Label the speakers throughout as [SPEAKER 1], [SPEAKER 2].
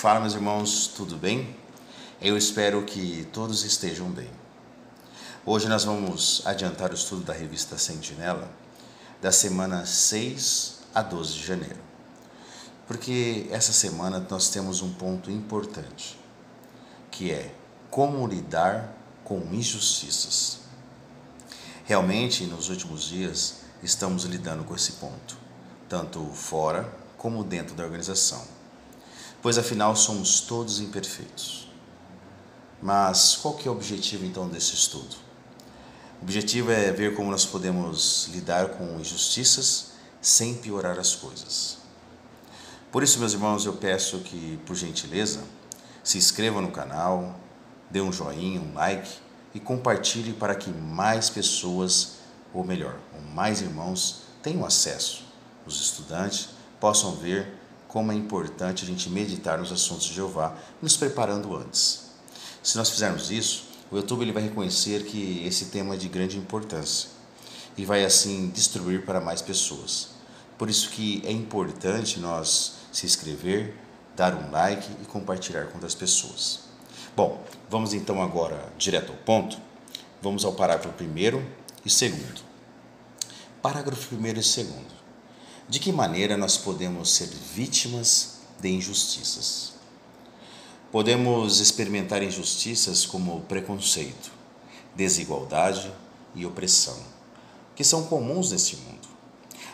[SPEAKER 1] Fala, meus irmãos, tudo bem? Eu espero que todos estejam bem. Hoje nós vamos adiantar o estudo da revista Sentinela da semana 6 a 12 de janeiro. Porque essa semana nós temos um ponto importante, que é como lidar com injustiças. Realmente, nos últimos dias, estamos lidando com esse ponto, tanto fora como dentro da organização. Pois afinal somos todos imperfeitos. Mas qual que é o objetivo então desse estudo? O objetivo é ver como nós podemos lidar com injustiças sem piorar as coisas. Por isso, meus irmãos, eu peço que, por gentileza, se inscrevam no canal, dê um joinha, um like e compartilhe para que mais pessoas, ou melhor, mais irmãos tenham acesso. Os estudantes possam ver como é importante a gente meditar nos assuntos de Jeová, nos preparando antes. Se nós fizermos isso, o YouTube ele vai reconhecer que esse tema é de grande importância e vai assim distribuir para mais pessoas. Por isso que é importante nós se inscrever, dar um like e compartilhar com outras pessoas. Bom, vamos então agora direto ao ponto. Vamos ao parágrafo 1º e 2º. Parágrafo 1º e 2º. De que maneira nós podemos ser vítimas de injustiças? Podemos experimentar injustiças como preconceito, desigualdade e opressão, que são comuns neste mundo.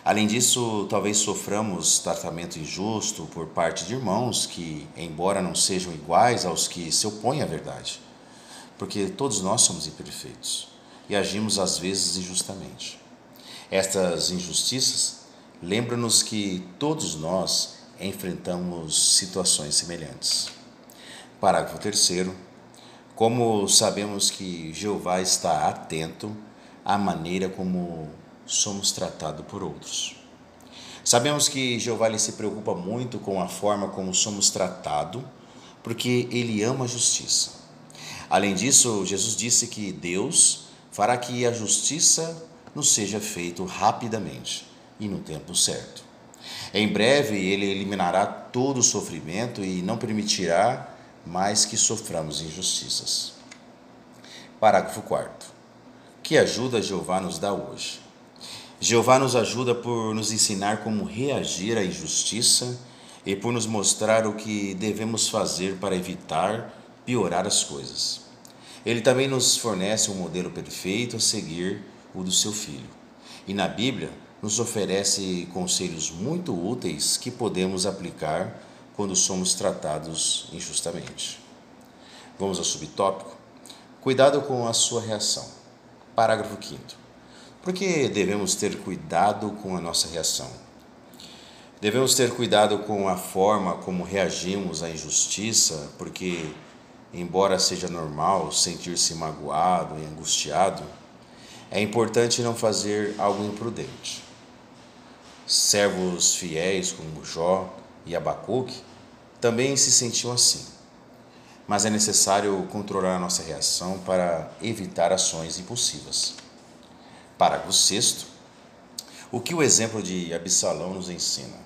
[SPEAKER 1] Além disso, talvez soframos tratamento injusto por parte de irmãos que, embora não sejam iguais aos que se opõem à verdade, porque todos nós somos imperfeitos e agimos às vezes injustamente. Estas injustiças lembram-nos que todos nós enfrentamos situações semelhantes. Parágrafo 3º. Como sabemos que Jeová está atento à maneira como somos tratados por outros. Sabemos que Jeová ele se preocupa muito com a forma como somos tratados, porque ele ama a justiça. Além disso, Jesus disse que Deus fará que a justiça nos seja feita rapidamente e no tempo certo. Em breve, ele eliminará todo o sofrimento e não permitirá mais que soframos injustiças. Parágrafo 4º. Que ajuda Jeová nos dá hoje? Jeová nos ajuda por nos ensinar como reagir à injustiça e por nos mostrar o que devemos fazer para evitar piorar as coisas. Ele também nos fornece um modelo perfeito a seguir, o do seu Filho. E na Bíblia, nos oferece conselhos muito úteis que podemos aplicar quando somos tratados injustamente. Vamos ao subtópico. Cuidado com a sua reação. Parágrafo 5º. Por que devemos ter cuidado com a nossa reação? Devemos ter cuidado com a forma como reagimos à injustiça, porque, embora seja normal sentir-se magoado e angustiado, é importante não fazer algo imprudente. Servos fiéis como Jó e Abacuque também se sentiam assim, mas é necessário controlar a nossa reação para evitar ações impulsivas. Parágrafo 6º. O que o exemplo de Absalão nos ensina?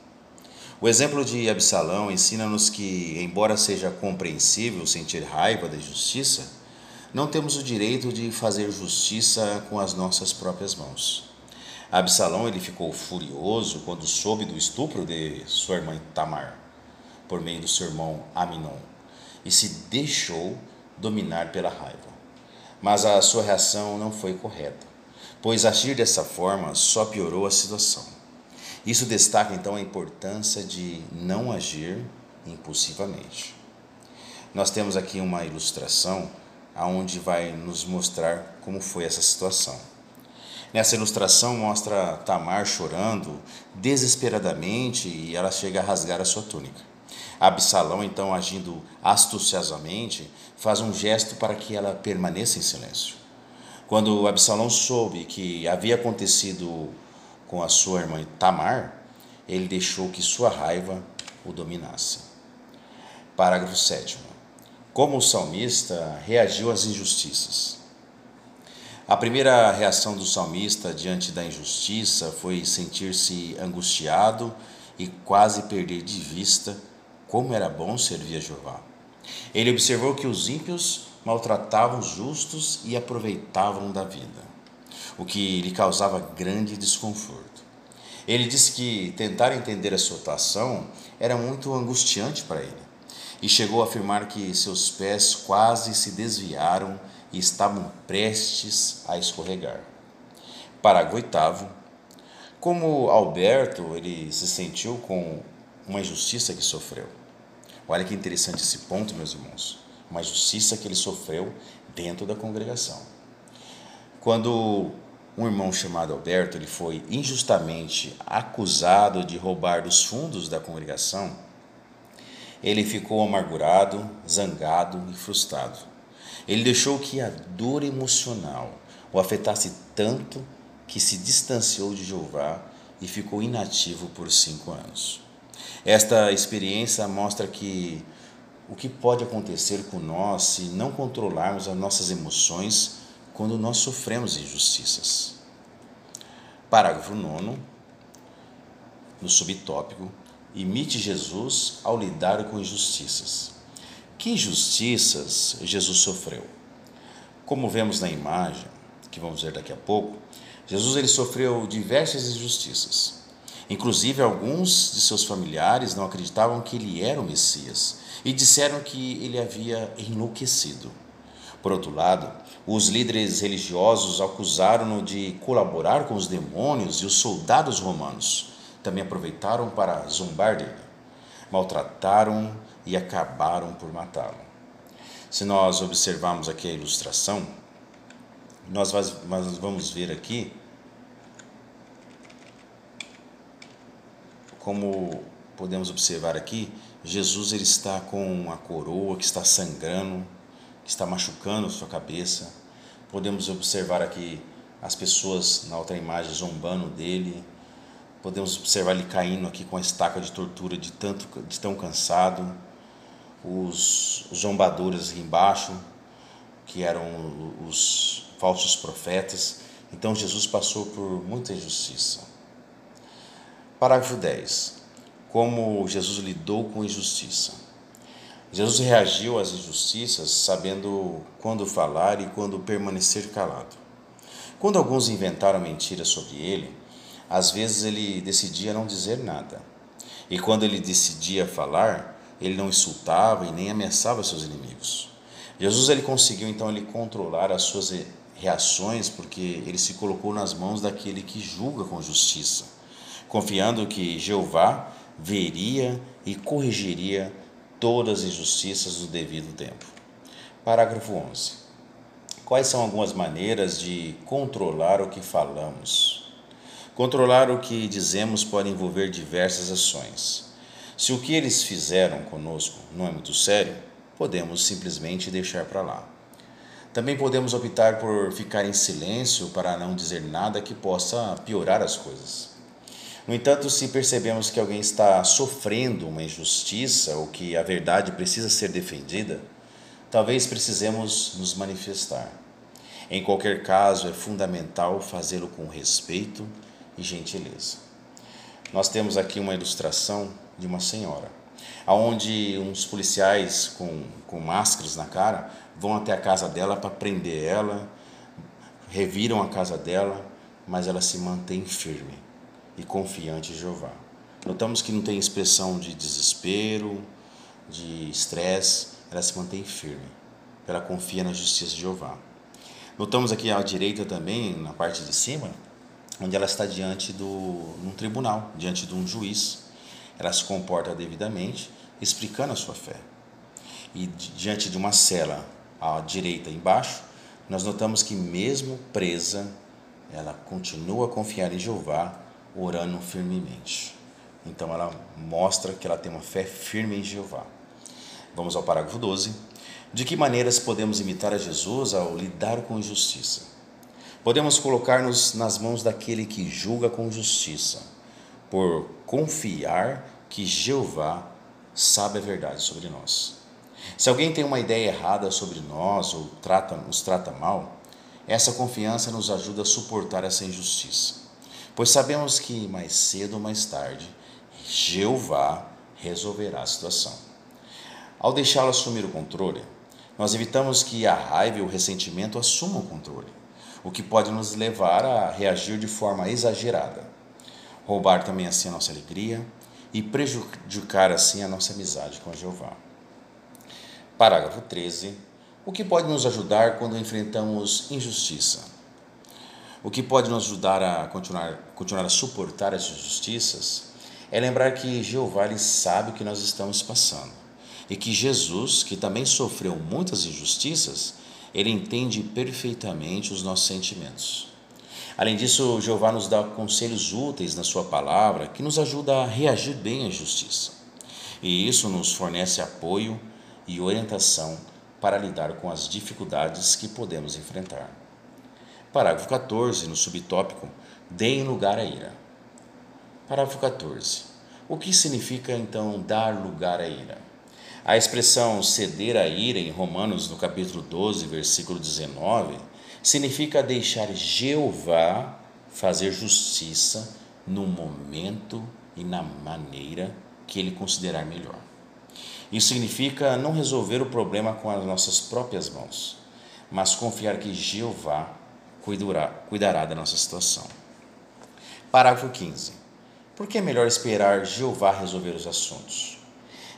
[SPEAKER 1] O exemplo de Absalão ensina-nos que, embora seja compreensível sentir raiva da injustiça, não temos o direito de fazer justiça com as nossas próprias mãos. Absalão ele ficou furioso quando soube do estupro de sua irmã Tamar, por meio do seu irmão Aminon, e se deixou dominar pela raiva. Mas a sua reação não foi correta, pois agir dessa forma só piorou a situação. Isso destaca então a importância de não agir impulsivamente. Nós temos aqui uma ilustração onde vai nos mostrar como foi essa situação. Nessa ilustração mostra Tamar chorando desesperadamente e ela chega a rasgar a sua túnica. Absalão, então, agindo astuciosamente, faz um gesto para que ela permaneça em silêncio. Quando Absalão soube que havia acontecido com a sua irmã Tamar, ele deixou que sua raiva o dominasse. Parágrafo 7º. Como o salmista reagiu às injustiças? A primeira reação do salmista diante da injustiça foi sentir-se angustiado e quase perder de vista como era bom servir a Jeová. Ele observou que os ímpios maltratavam os justos e aproveitavam da vida, o que lhe causava grande desconforto. Ele disse que tentar entender a situação era muito angustiante para ele, e chegou a afirmar que seus pés quase se desviaram e estavam prestes a escorregar. Parágrafo 8º. Como Alberto, ele se sentiu com uma injustiça que sofreu. Olha que interessante esse ponto, meus irmãos. Uma injustiça que ele sofreu dentro da congregação. Quando um irmão chamado Alberto ele foi injustamente acusado de roubar dos fundos da congregação, ele ficou amargurado, zangado e frustrado. Ele deixou que a dor emocional o afetasse tanto que se distanciou de Jeová e ficou inativo por 5 anos. Esta experiência mostra que o que pode acontecer com nós se não controlarmos as nossas emoções quando nós sofremos injustiças. Parágrafo 9, no subtópico, imite Jesus ao lidar com injustiças. Que injustiças Jesus sofreu? Como vemos na imagem, que vamos ver daqui a pouco, Jesus ele sofreu diversas injustiças. Inclusive, alguns de seus familiares não acreditavam que ele era o Messias e disseram que ele havia enlouquecido. Por outro lado, os líderes religiosos acusaram-no de colaborar com os demônios e os soldados romanos também aproveitaram para zombar dele. Maltrataram e acabaram por matá-lo. Se nós observarmos aqui a ilustração, nós vamos ver aqui como podemos observar aqui, Jesus ele está com uma coroa que está sangrando, que está machucando sua cabeça. Podemos observar aqui as pessoas na outra imagem zombando dele. Podemos observar ele caindo aqui com a estaca de tortura de tão cansado. Os zombadores aqui embaixo, que eram os falsos profetas. Então Jesus passou por muita injustiça. Parágrafo 10. Como Jesus lidou com injustiça? Jesus reagiu às injustiças sabendo quando falar e quando permanecer calado. Quando alguns inventaram mentiras sobre ele, às vezes ele decidia não dizer nada. E quando ele decidia falar, ele não insultava e nem ameaçava seus inimigos. Jesus ele conseguiu então ele controlar as suas reações porque ele se colocou nas mãos daquele que julga com justiça, confiando que Jeová veria e corrigiria todas as injustiças no devido tempo. Parágrafo 11. Quais são algumas maneiras de controlar o que falamos? Controlar o que dizemos pode envolver diversas ações. Se o que eles fizeram conosco não é muito sério, podemos simplesmente deixar para lá. Também podemos optar por ficar em silêncio para não dizer nada que possa piorar as coisas. No entanto, se percebemos que alguém está sofrendo uma injustiça ou que a verdade precisa ser defendida, talvez precisemos nos manifestar. Em qualquer caso, é fundamental fazê-lo com respeito e gentileza. Nós temos aqui uma ilustração de uma senhora, onde uns policiais com máscaras na cara vão até a casa dela para prender ela, reviram a casa dela, mas ela se mantém firme e confiante em Jeová. Notamos que não tem expressão de desespero, de estresse, ela se mantém firme, ela confia na justiça de Jeová. Notamos aqui à direita também, na parte de cima, onde ela está diante num tribunal, diante de um juiz. Ela se comporta devidamente, explicando a sua fé. E diante de uma cela à direita embaixo, nós notamos que mesmo presa, ela continua a confiar em Jeová, orando firmemente. Então ela mostra que ela tem uma fé firme em Jeová. Vamos ao parágrafo 12. De que maneiras podemos imitar a Jesus ao lidar com injustiça? Podemos colocar-nos nas mãos daquele que julga com justiça, por confiar que Jeová sabe a verdade sobre nós. Se alguém tem uma ideia errada sobre nós ou nos trata mal, essa confiança nos ajuda a suportar essa injustiça, pois sabemos que mais cedo ou mais tarde, Jeová resolverá a situação. Ao deixá-lo assumir o controle, nós evitamos que a raiva e o ressentimento assumam o controle, o que pode nos levar a reagir de forma exagerada, roubar também assim a nossa alegria e prejudicar assim a nossa amizade com Jeová. Parágrafo 13. O que pode nos ajudar quando enfrentamos injustiça? O que pode nos ajudar a continuar a suportar as injustiças é lembrar que Jeová ele sabe o que nós estamos passando e que Jesus, que também sofreu muitas injustiças, ele entende perfeitamente os nossos sentimentos. Além disso, Jeová nos dá conselhos úteis na sua palavra que nos ajuda a reagir bem à justiça. E isso nos fornece apoio e orientação para lidar com as dificuldades que podemos enfrentar. Parágrafo 14, no subtópico, deem lugar à ira. Parágrafo 14. O que significa, então, dar lugar à ira? A expressão ceder à ira em Romanos, no capítulo 12, versículo 19, significa deixar Jeová fazer justiça no momento e na maneira que ele considerar melhor. Isso significa não resolver o problema com as nossas próprias mãos, mas confiar que Jeová cuidará da nossa situação. Parágrafo 15. Por que é melhor esperar Jeová resolver os assuntos?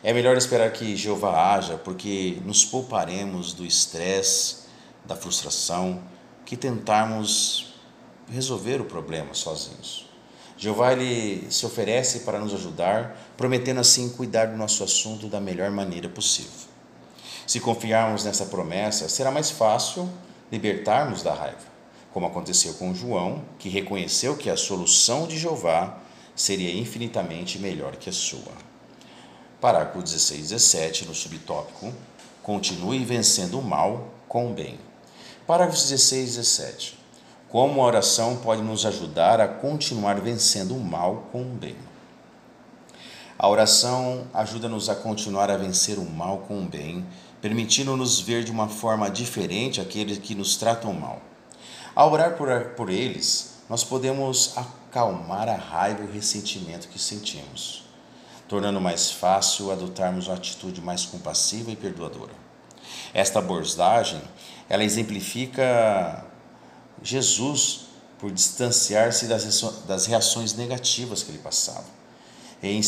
[SPEAKER 1] É melhor esperar que Jeová haja, porque nos pouparemos do estresse, da frustração, que tentarmos resolver o problema sozinhos. Jeová ele se oferece para nos ajudar, prometendo assim cuidar do nosso assunto da melhor maneira possível. Se confiarmos nessa promessa, será mais fácil libertarmos da raiva, como aconteceu com João, que reconheceu que a solução de Jeová seria infinitamente melhor que a sua. Parágrafo 16 e 17, no subtópico, continue vencendo o mal com o bem. Parágrafos 16 e 17. Como a oração pode nos ajudar a continuar vencendo o mal com o bem? A oração ajuda-nos a continuar a vencer o mal com o bem, permitindo-nos ver de uma forma diferente aqueles que nos tratam mal. Ao orar por eles, nós podemos acalmar a raiva e o ressentimento que sentimos, tornando mais fácil adotarmos uma atitude mais compassiva e perdoadora. Esta abordagem, ela exemplifica Jesus por distanciar-se das reações negativas que ele passava e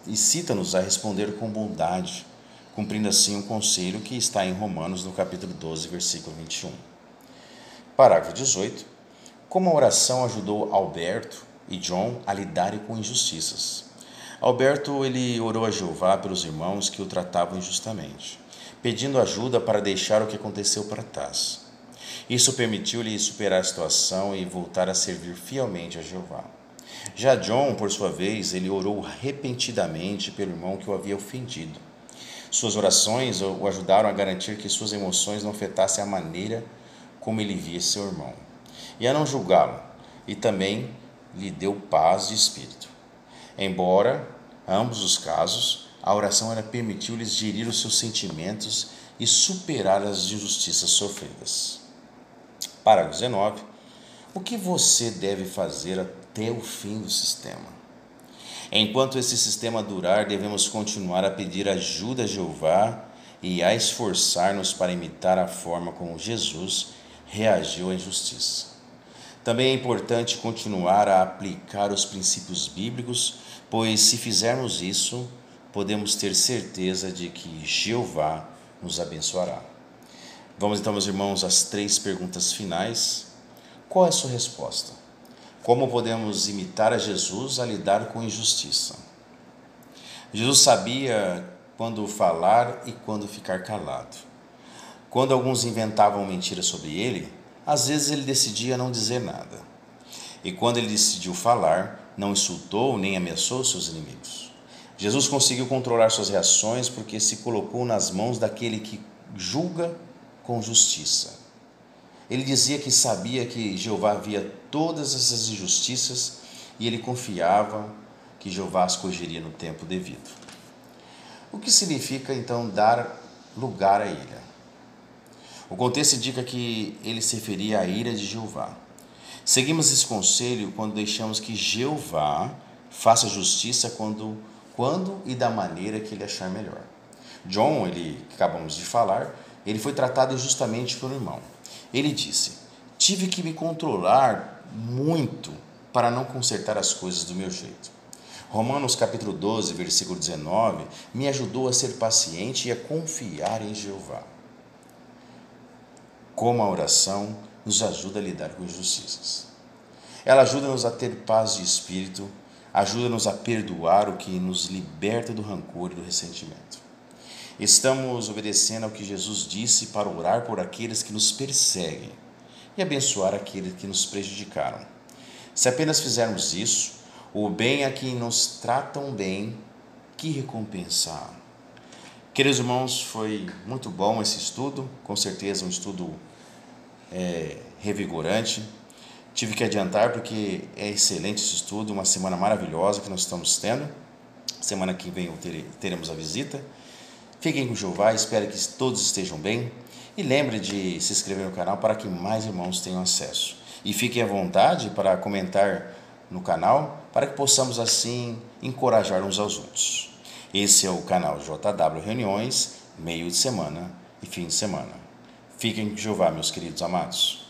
[SPEAKER 1] incita-nos a responder com bondade, cumprindo assim o conselho que está em Romanos, no capítulo 12, versículo 21. Parágrafo 18. Como a oração ajudou Alberto e John a lidarem com injustiças? Alberto ele orou a Jeová pelos irmãos que o tratavam injustamente, pedindo ajuda para deixar o que aconteceu para trás. Isso permitiu-lhe superar a situação e voltar a servir fielmente a Jeová. Já John, por sua vez, ele orou repentinamente pelo irmão que o havia ofendido. Suas orações o ajudaram a garantir que suas emoções não afetassem a maneira como ele via seu irmão, e a não julgá-lo, e também lhe deu paz de espírito. Embora, em ambos os casos, a oração permitiu-lhes gerir os seus sentimentos e superar as injustiças sofridas. Parágrafo 19. O que você deve fazer até o fim do sistema? Enquanto esse sistema durar, devemos continuar a pedir ajuda a Jeová e a esforçar-nos para imitar a forma como Jesus reagiu à injustiça. Também é importante continuar a aplicar os princípios bíblicos, pois se fizermos isso, podemos ter certeza de que Jeová nos abençoará. Vamos então, meus irmãos, às 3 perguntas finais. Qual é a sua resposta? Como podemos imitar a Jesus a lidar com injustiça? Jesus sabia quando falar e quando ficar calado. Quando alguns inventavam mentiras sobre ele, às vezes ele decidia não dizer nada. E quando ele decidiu falar, não insultou nem ameaçou seus inimigos. Jesus conseguiu controlar suas reações porque se colocou nas mãos daquele que julga com justiça. Ele dizia que sabia que Jeová via todas essas injustiças e ele confiava que Jeová as corrigiria no tempo devido. O que significa então dar lugar à ira? O contexto indica que ele se referia à ira de Jeová. Seguimos esse conselho quando deixamos que Jeová faça justiça quando quando e da maneira que ele achar melhor. John, que acabamos de falar, ele foi tratado injustamente pelo irmão. Ele disse: tive que me controlar muito para não consertar as coisas do meu jeito. Romanos capítulo 12, versículo 19, me ajudou a ser paciente e a confiar em Jeová. Como a oração nos ajuda a lidar com injustiças. Ela ajuda-nos a ter paz de espírito, ajuda-nos a perdoar o que nos liberta do rancor e do ressentimento. Estamos obedecendo ao que Jesus disse para orar por aqueles que nos perseguem e abençoar aqueles que nos prejudicaram. Se apenas fizermos isso, o bem a quem nos tratam bem, que recompensar. Queridos irmãos, foi muito bom esse estudo, com certeza um estudo revigorante. Tive que adiantar porque é excelente esse estudo, uma semana maravilhosa que nós estamos tendo. Semana que vem teremos a visita. Fiquem com Jeová, espero que todos estejam bem. E lembre de se inscrever no canal para que mais irmãos tenham acesso. E fiquem à vontade para comentar no canal, para que possamos assim encorajar uns aos outros. Esse é o canal JW Reuniões, meio de semana e fim de semana. Fiquem com Jeová, meus queridos amados.